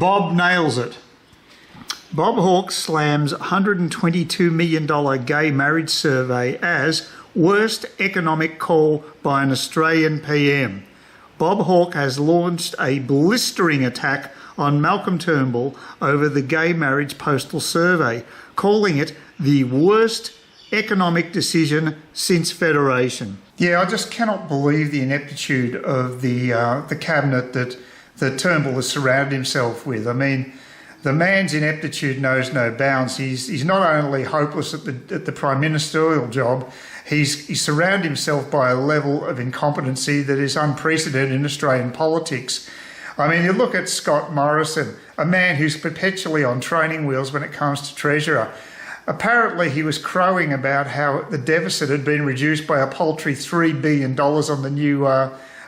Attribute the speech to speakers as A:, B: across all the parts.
A: Bob nails it. Bob Hawke slams $122 million gay marriage survey as worst economic call by an Australian PM. Bob Hawke has launched a blistering attack on Malcolm Turnbull over the gay marriage postal survey, calling it the worst economic decision since Federation. Yeah, I just cannot believe the ineptitude of the cabinet that Turnbull has surrounded himself with. I mean, the man's ineptitude knows no bounds. He's not only hopeless at the prime ministerial job, he's surrounded himself by a level of incompetency that is unprecedented in Australian politics. I mean, you look at Scott Morrison, a man who's perpetually on training wheels when it comes to Treasurer. Apparently, he was crowing about how the deficit had been reduced by a paltry $3 billion on the new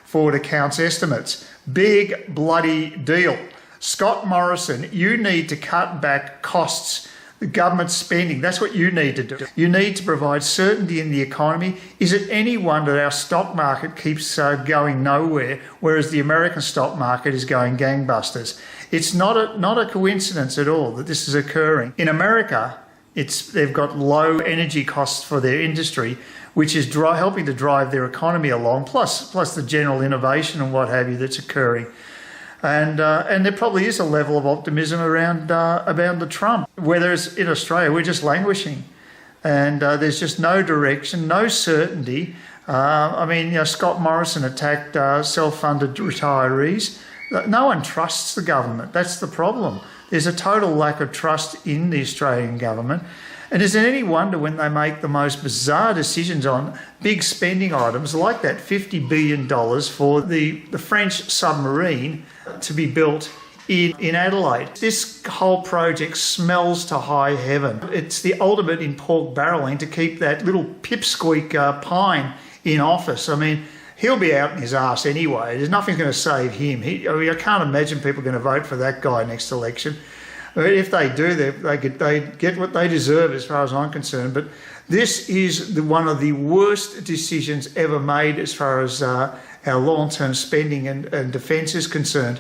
A: forward accounts estimates. Big bloody deal. Scott Morrison, you need to cut back costs, the government spending. That's what you need to do. You need to provide certainty in the economy. Is it any wonder that our stock market keeps going nowhere, whereas the American stock market is going gangbusters? It's not a coincidence at all that this is occurring. In America, they've got low energy costs for their industry, which is helping to drive their economy along, plus the general innovation and what have you that's occurring. And there probably is a level of optimism around the Trump. Whereas in Australia, we're just languishing. And there's just no direction, no certainty. I mean, Scott Morrison attacked self-funded retirees. No one trusts the government. That's the problem. There's a total lack of trust in the Australian government. And is it any wonder when they make the most bizarre decisions on big spending items like that $50 billion for the French submarine to be built in Adelaide? This whole project smells to high heaven. It's the ultimate in pork barrelling to keep that little pipsqueak Pyne in office. I mean, he'll be out in his arse anyway. There's nothing going to save him. I can't imagine people are going to vote for that guy next election. If they do, they get what they deserve as far as I'm concerned. But this is one of the worst decisions ever made as far as our long-term spending and defence is concerned.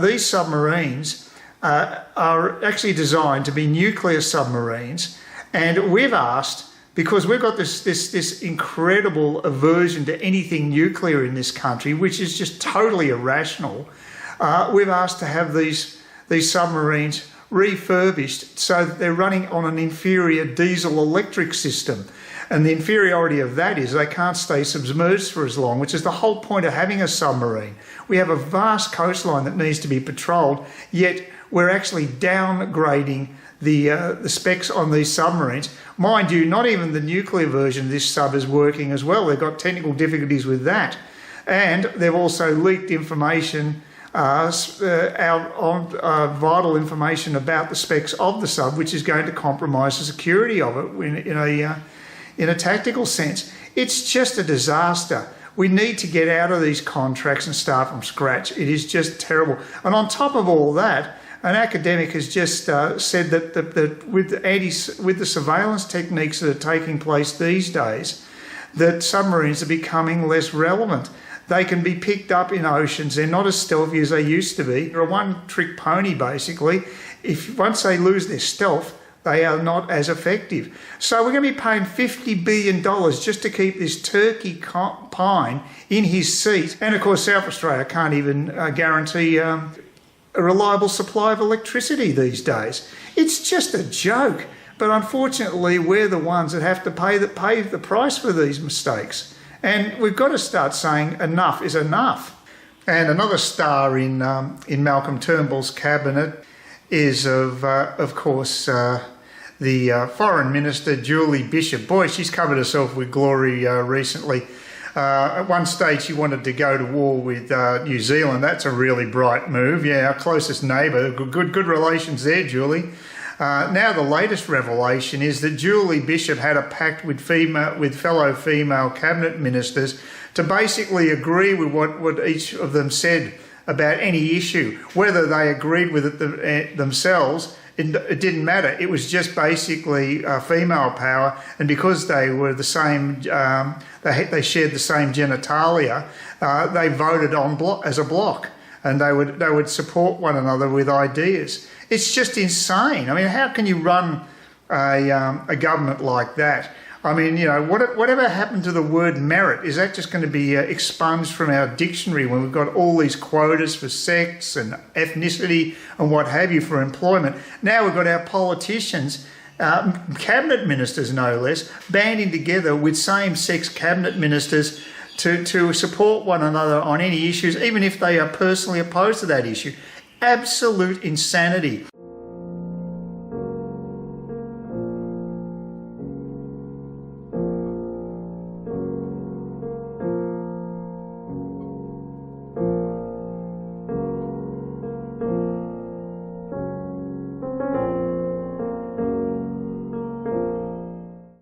A: These submarines are actually designed to be nuclear submarines, and we've asked, because we've got this incredible aversion to anything nuclear in this country, which is just totally irrational, we've asked to have these submarines refurbished so that they're running on an inferior diesel electric system. And the inferiority of that is they can't stay submerged for as long, which is the whole point of having a submarine. We have a vast coastline that needs to be patrolled, yet we're actually downgrading the specs on these submarines. Mind you, not even the nuclear version of this sub is working as well. They've got technical difficulties with that. And they've also leaked information out on vital information about the specs of the sub, which is going to compromise the security of it in a tactical sense. It's just a disaster. We need to get out of these contracts and start from scratch. It is just terrible. And on top of all that, an academic has just said that with the surveillance techniques that are taking place these days, that submarines are becoming less relevant. They can be picked up in oceans. They're not as stealthy as they used to be. They're a one-trick pony, basically. Once they lose their stealth, they are not as effective. So we're going to be paying $50 billion just to keep this turkey Pyne in his seat. And, of course, South Australia can't even guarantee a reliable supply of electricity these days. It's just a joke. But unfortunately, we're the ones that have to pay the price for these mistakes. And we've got to start saying enough is enough. And another star in Malcolm Turnbull's cabinet is, of course, the Foreign Minister, Julie Bishop. Boy, she's covered herself with glory recently. At one stage, she wanted to go to war with New Zealand. That's a really bright move. Yeah, our closest neighbour. Good relations there, Julie. Now the latest revelation is that Julie Bishop had a pact with fellow female cabinet ministers to basically agree with what each of them said about any issue. Whether they agreed with it themselves, it didn't matter. It was just basically female power, and because they were the same, they shared the same genitalia, they voted as a bloc. and they would support one another with ideas. It's just insane. I mean, how can you run a government like that? I mean, you know, whatever happened to the word merit? Is that just going to be expunged from our dictionary when we've got all these quotas for sex and ethnicity and what have you for employment? Now we've got our politicians, cabinet ministers no less, banding together with same-sex cabinet ministers to support one another on any issues, even if they are personally opposed to that issue. Absolute insanity.